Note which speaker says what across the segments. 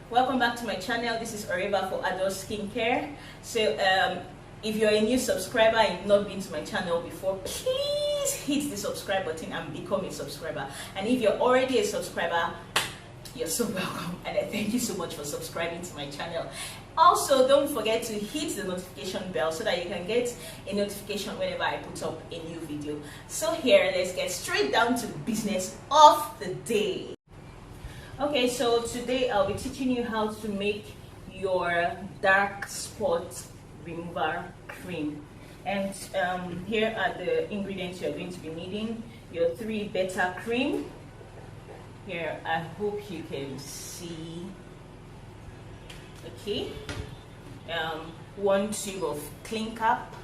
Speaker 1: Welcome back to my channel. This is Oriba for Adult Skincare. So if you're a new subscriber and you've not been to my channel before, please hit the subscribe button and become a subscriber. And if you're already a subscriber, you're so welcome, and I thank you so much for subscribing to my channel. Also, don't forget to hit the notification bell so that you can get a notification whenever I put up a new video. So here, let's get straight down to the business of the day. Okay, so today I'll be teaching you how to make your dark spot remover cream. And here are the ingredients you're going to be needing. Your 3 beta cream. Here, I hope you can see. Okay. 1 tube of clin-cap.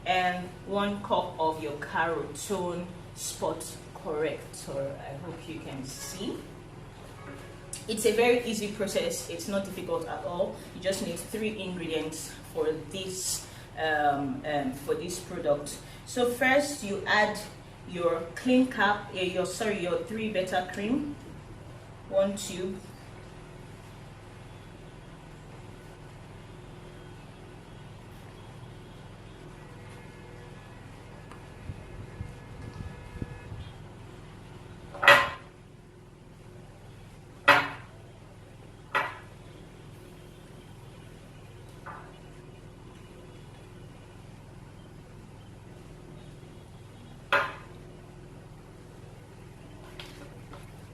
Speaker 1: And 1 cup of your carotone spot corrector. I hope you can see. It's a very easy process. It's not difficult at all. You just need 3 ingredients for this product. So first, you add your clin-cap, your 3 beta cream, 1 tube.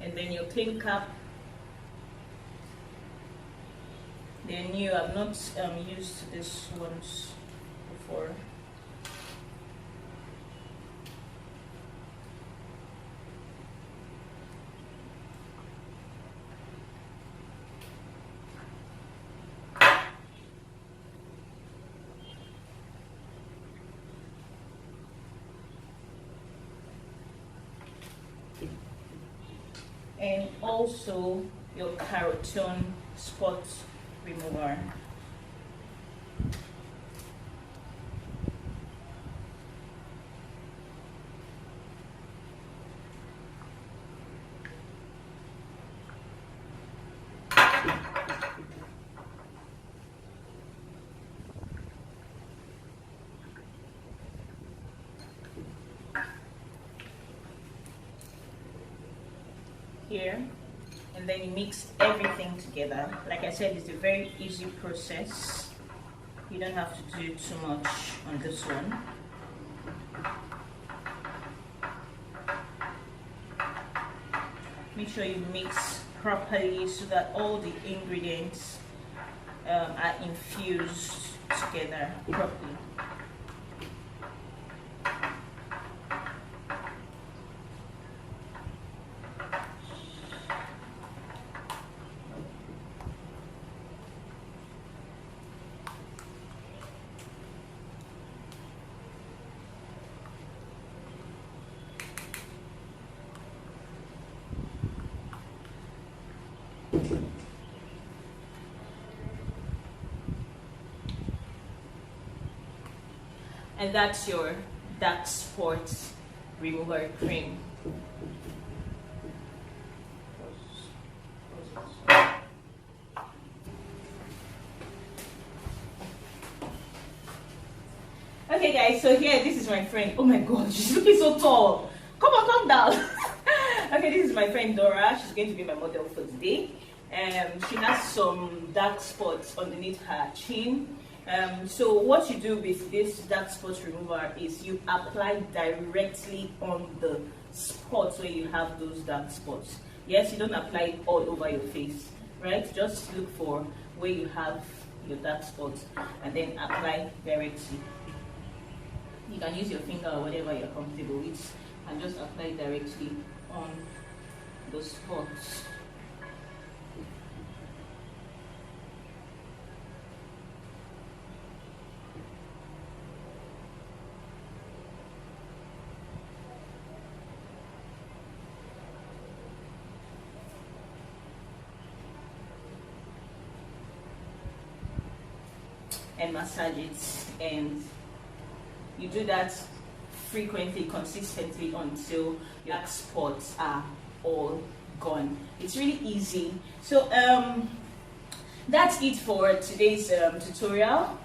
Speaker 1: And then your clin-cap. Then you have not used this once before. And also your carotone spot remover. Here, and then you mix everything together. Like I said, it's a very easy process. You don't have to do too much on this one. Make sure you mix properly so that all the ingredients are infused together properly. And that's your dark spot remover cream. Okay guys, so here, this is my friend. Oh my god, she's looking so tall. Come on, calm down. Okay, this is my friend Dora. She's going to be my model for today. She has some dark spots underneath her chin. So what you do with this dark spot remover is you apply directly on the spots where you have those dark spots. Yes, you don't apply it all over your face, right? Just look for where you have your dark spots and then apply directly. You can use your finger or whatever you're comfortable with and just apply directly on the spots. And massage it, and you do that frequently, consistently until your spots are all gone. It's really easy. So that's it for today's tutorial.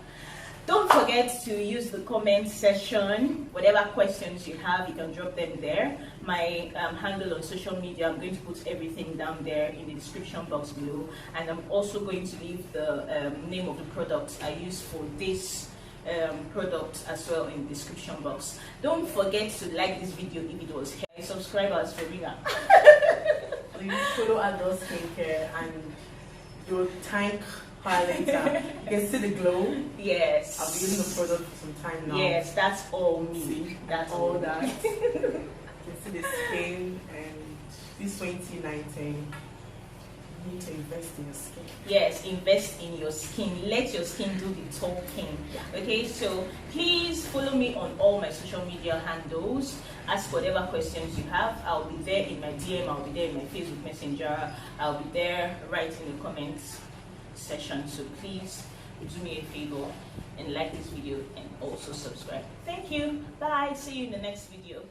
Speaker 1: Don't forget to use the comment section. Whatever questions you have, you can drop them there. My handle on social media, I'm going to put everything down there in the description box below. And I'm also going to leave the name of the product I use for this product as well in the description box. Don't forget to like this video if it was here. Subscribers for Rina.
Speaker 2: Please follow Dora Skincare and you'll thank her later. You can see the glow.
Speaker 1: Yes.
Speaker 2: I'll be using the product for some time now.
Speaker 1: Yes, that's all me.
Speaker 2: See,
Speaker 1: that's
Speaker 2: all
Speaker 1: all
Speaker 2: that. You can see the skin, and this 2019. You need to invest in your skin.
Speaker 1: Yes, invest in your skin. Let your skin do the talking. Okay, so please follow me on all my social media handles. Ask whatever questions you have. I'll be there in my DM, I'll be there in my Facebook Messenger, I'll be there right in the comments section. So please do me a favor and like this video and also subscribe. Thank you. Bye. See you in the next video.